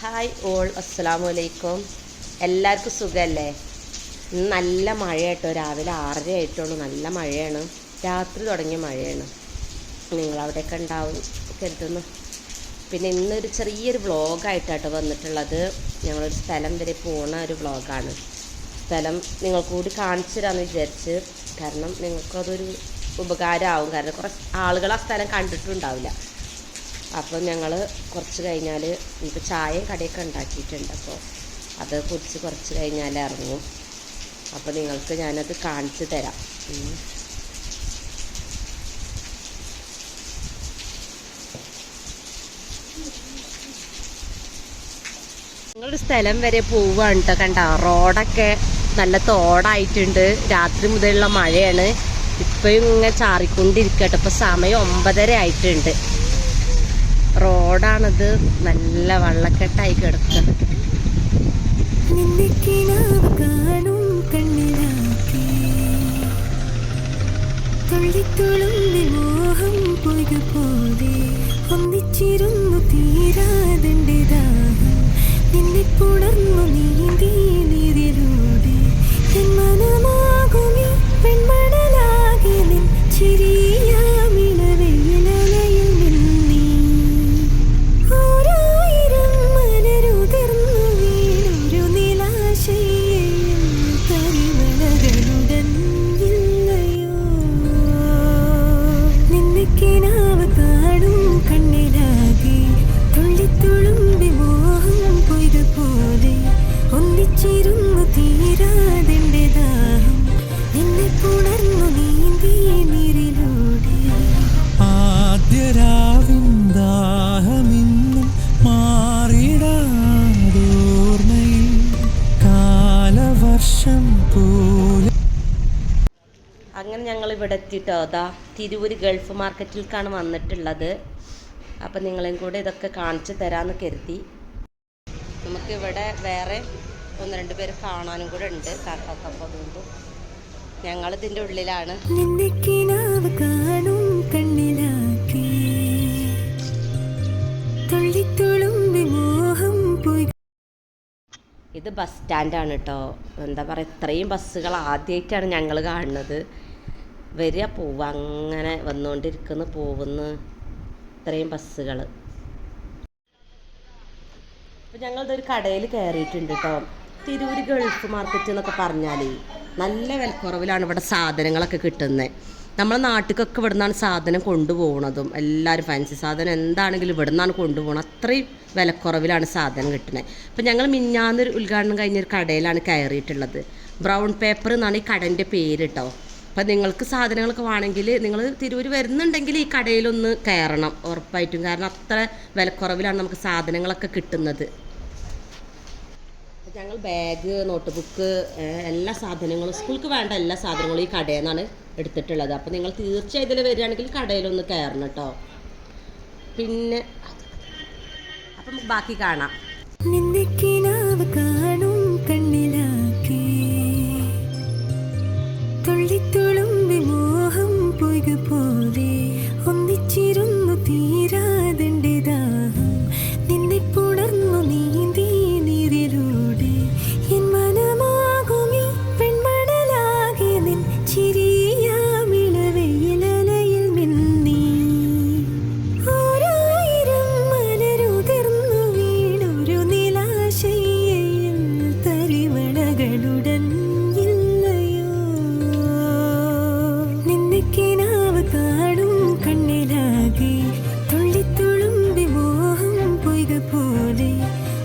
Hi all, അസ്സലാമു അലൈക്കും. എല്ലാവർക്കും സുഖമല്ലേ? ഇന്ന് നല്ല മഴയായിട്ടോ. രാവിലെ 6:30 ആയിട്ടുള്ളൂ. നല്ല മഴയാണ്. രാത്രി തുടങ്ങിയ മഴയാണ്. നിങ്ങളവിടെയൊക്കെ ഉണ്ടാവും കരുതുന്നു. പിന്നെ ഇന്നൊരു ചെറിയൊരു വ്ളോഗായിട്ടാട്ടോ വന്നിട്ടുള്ളത്. ഞങ്ങളൊരു സ്ഥലം വരെ പോണ ഒരു വ്ളോഗാണ്. സ്ഥലം നിങ്ങൾക്ക് കൂടി കാണിച്ചു തരാമെന്ന് വിചാരിച്ച്. കാരണം നിങ്ങൾക്കതൊരു ഉപകാരമാവും. കാരണം കുറച്ച് ആളുകൾ ആ സ്ഥലം കണ്ടിട്ടുണ്ടാവില്ല. അപ്പോൾ ഞങ്ങൾ കുറച്ച് കഴിഞ്ഞാൽ ഇപ്പോൾ ചായയും കടിയൊക്കെ ഉണ്ടാക്കിയിട്ടുണ്ട്. അപ്പോൾ അത് കുടിച്ച് കുറച്ച് കഴിഞ്ഞാൽ ഇറങ്ങും. അപ്പോൾ നിങ്ങൾക്ക് ഞാനത് കാണിച്ചു തരാം. നിങ്ങളൊരു സ്ഥലം വരെ പോവുകയാണ് കേട്ടോ. കണ്ട റോഡൊക്കെ നല്ല തോടായിട്ടുണ്ട്. രാത്രി മുതലുള്ള മഴയാണ്. ഇപ്പോഴും ഇങ്ങനെ ചാറിക്കൊണ്ടിരിക്കട്ടെ. ഇപ്പോൾ സമയം 9:30 ആയിട്ടുണ്ട്. റോഡാണിത്. നല്ല വെള്ളക്കെട്ടായി കിടക്കുന്നത്. ഒന്നിച്ചിരുന്നു തീരാതെന്റെ ദാഹം നിന്നെ പുണർന്നു നീന്തി നീരിലൂടെ എൻ മനമാകുമി പെൺമണലാകെ നിൻ ചിരിയാമിണവെയിലലയിൽ നിന്നീ ഓരായിരം മലരുതിർന്നു വീണൊരു നിലാശയും കരിമലകളുടൻ ഇല്ലയോ നിന്നെ കിനാവ് കാണും കണ്ണിലാകെ തുള്ളിത്തുളുമ്പി മോഹം പൊയ്തുപോലെ ഒന്നിച്ചിരുന്നു തീരാതെന്റെ ദാഹം നിന്നെ പുണർന്നു നീന്തി നീരിലൂടെ ആദ്യരാവിൻ ദാഹമിന്നും മാറിടാതോർമ്മയിൽ കാലവർഷം പോലെ. അങ്ങനെ ഞങ്ങൾ ഇവിടെ എത്തിയിട്ടോ. അതാ തിരൂര് ഗൾഫ് മാർക്കറ്റിലേക്കാണ് വന്നിട്ടുള്ളത്. അപ്പം നിങ്ങളെയും കൂടെ ഇതൊക്കെ കാണിച്ചു തരാമെന്ന് കരുതി. നമുക്കിവിടെ വേറെ 1-2 പേര് കാണാനും കൂടെ ഉണ്ട്. കാക്കൊക്കെ അതുകൊണ്ട് ഞങ്ങളിതിൻ്റെ ഉള്ളിലാണ്. നിന്നെ കിനാവ് കാണും കണ്ണിലാക്കി തുള്ളിത്തുളുമ്പി മോഹം പോയി. ഇത് ബസ് സ്റ്റാൻഡാണ് കേട്ടോ. എന്താ പറയുക, ഇത്രയും ബസ്സുകൾ ആദ്യമായിട്ടാണ് ഞങ്ങൾ കാണുന്നത്. വരിക പോവുക, അങ്ങനെ വന്നുകൊണ്ടിരിക്കുന്നു പോകുന്നു ഇത്രയും ബസ്സുകൾ. അപ്പോൾ ഞങ്ങളിതൊരു കടയിൽ കയറിയിട്ടുണ്ട് കേട്ടോ. തിരൂര് ഗൾഫ് മാർക്കറ്റ് എന്നൊക്കെ പറഞ്ഞാൽ നല്ല വിലക്കുറവിലാണ് ഇവിടെ സാധനങ്ങളൊക്കെ കിട്ടുന്നത്. നമ്മളെ നാട്ടിലൊക്കെ ഇവിടെ നിന്നാണ് സാധനം കൊണ്ടുപോകുന്നതും. എല്ലാവരും ഫാൻസി സാധനം എന്താണെങ്കിലും ഇവിടെ നിന്നാണ് കൊണ്ടുപോകണം. അത്രയും വിലക്കുറവിലാണ് സാധനം കിട്ടുന്നത്. അപ്പോൾ ഞങ്ങൾ മിഞ്ഞാന്നൊരു ഉദ്ഘാടനം കഴിഞ്ഞൊരു കടയിലാണ് കയറിയിട്ടുള്ളത്. ബ്രൗൺ പേപ്പർ എന്നാണ് ഈ കടൻ്റെ പേര് കേട്ടോ. അപ്പം നിങ്ങൾക്ക് സാധനങ്ങളൊക്കെ വേണമെങ്കിൽ നിങ്ങൾ തിരൂര് വരുന്നുണ്ടെങ്കിൽ ഈ കടയിലൊന്ന് കയറണം ഉറപ്പായിട്ടും. കാരണം അത്ര വിലക്കുറവിലാണ് നമുക്ക് സാധനങ്ങളൊക്കെ കിട്ടുന്നത്. ഞങ്ങൾ ബാഗ്, നോട്ട് ബുക്ക്, എല്ലാ സാധനങ്ങളും സ്കൂൾക്ക് വേണ്ട എല്ലാ സാധനങ്ങളും ഈ കടയിൽ നിന്നാണ് എടുത്തിട്ടുള്ളത്. അപ്പോൾ നിങ്ങൾ തീർച്ചയായും ഇതിൽ വരികയാണെങ്കിൽ കടയിലൊന്ന് കയറണം കേട്ടോ. പിന്നെ അപ്പം ബാക്കി കാണാം. നിന്നെ കിനാവ് കാണും കണ്ണിലാക്കി തുള്ളിത്തുളുമ്പി മോഹം പൊയ്തുപോലെ ഒന്നിച്ചിരുന്നു തീരാതെന്റെ ദാഹം നിന്നെ പുണർന്നു നീന്തി നീരിലൂടെ എൻ മനമാകുമി പെൺമണലാകെ നിൻ ചിരിയാമിളവെയിലലയിൽ മിന്നീ ഓരായിരം മലരുതിർന്നു വീണൊരു നിലാശയിൽ തരിവളകളുടൻ ഇല്ലയോ നിന്നെ കിനാവ് കാണും കണ്ണിലാകെ തുള്ളിത്തുളുമ്പി മോഹം പൊയ്തുപോലെ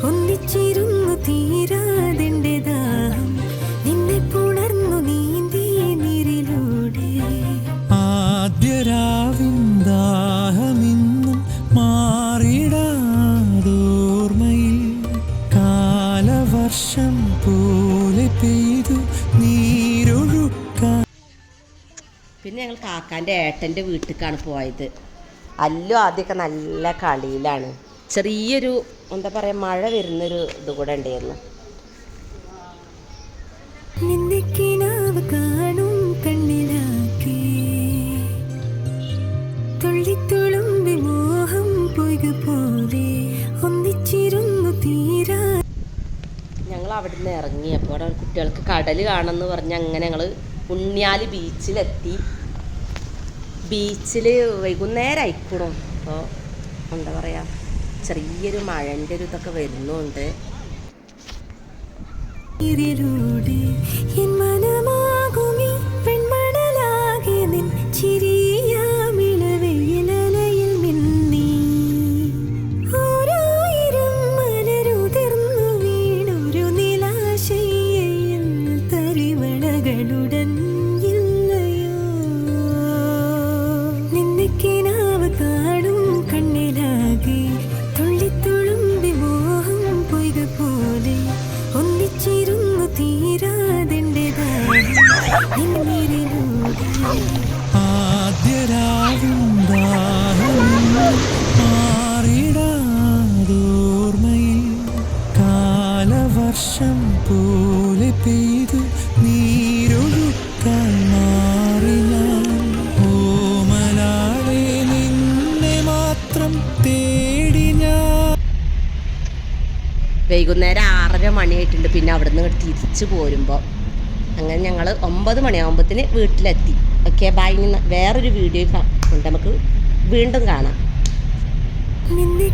ഒന്നിച്ചിരുന്നു തീരാതെന്റെ ദാഹം നിന്നെ പുണർന്നു നീന്തി നീരിലൂടെ ആദ്യരാവിൻ ദാഹമിന്നും മാറിടാതോർമ്മയിൽ കാലവർഷം പോലെ പെയ്തു നീരൊഴുക്കാൻ. പിന്നെ ഞങ്ങൾ കാക്കാൻ്റെ ഏട്ടൻ്റെ വീട്ടിലേക്കാണ് പോയത്. അല്ലു ആദ്യമൊക്കെ നല്ല കളിയിലാണ്. ചെറിയൊരു എന്താ പറയുക, മഴ വരുന്നൊരു ഇത് കൂടെ ഉണ്ടായിരുന്നു. നിന്നെ കിനാവ് കാണും കണ്ണിലാക്കി തുള്ളിത്തുളുമ്പി മോഹം പൊയ്തുപോലെ ഒന്നിച്ചിരുന്നു തീ അവിടുന്ന് ഇറങ്ങി. അപ്പോൾ അവിടെ കുട്ടികൾക്ക് കടൽ കാണുമെന്ന് പറഞ്ഞ് അങ്ങനെ ഞങ്ങൾ ഉണ്ണിയാൽ ബീച്ചിലെത്തി. ബീച്ചിൽ വൈകുന്നേരം ആയിക്കണു. അപ്പോൾ എന്താ പറയുക, ചെറിയൊരു മഴൻ്റെ ഒരു ഇതൊക്കെ വരുന്നുണ്ട്. ഇതിലൂടെ എൻ മനമാകുമീ പെൺമണലാകെ നിൻ ചിരിയാമിളവെയിലലയിൽ മിന്നി ഓരായിരം മലരുതിർന്നു വീണൊരു നിലാശയിൽ തരിവളകളുടൻ ഇല്ലയോ നിന്നെ കിനാവ് കാണും കണ്ണിലാകെ തുള്ളിത്തുളുമ്പി മോഹം പൊയ്ക പോലെ ഒന്നിച്ചിരുന്നു തീരാതിൻ്റെ മാറിടാതോർമ്മയിൽ കാലവർഷം പോലെ പെയ്തു നീരൊഴുക്കാൻ മാറി ഞാൻ ഓമലാളെ നിന്നെ മാത്രം തേടി ഞാൻ. വൈകുന്നേരം 6:30 മണിയായിട്ടുണ്ട്. പിന്നെ അവിടെ നിന്ന് തിരിച്ചു പോരുമ്പോൾ അങ്ങനെ ഞങ്ങൾ 9 മണിയാകുമ്പോഴത്തേന് വീട്ടിലെത്തി. Okay, by. വേറൊരു വീഡിയോ കൊണ്ട് നമുക്ക് വീണ്ടും കാണാം. നിന്നെ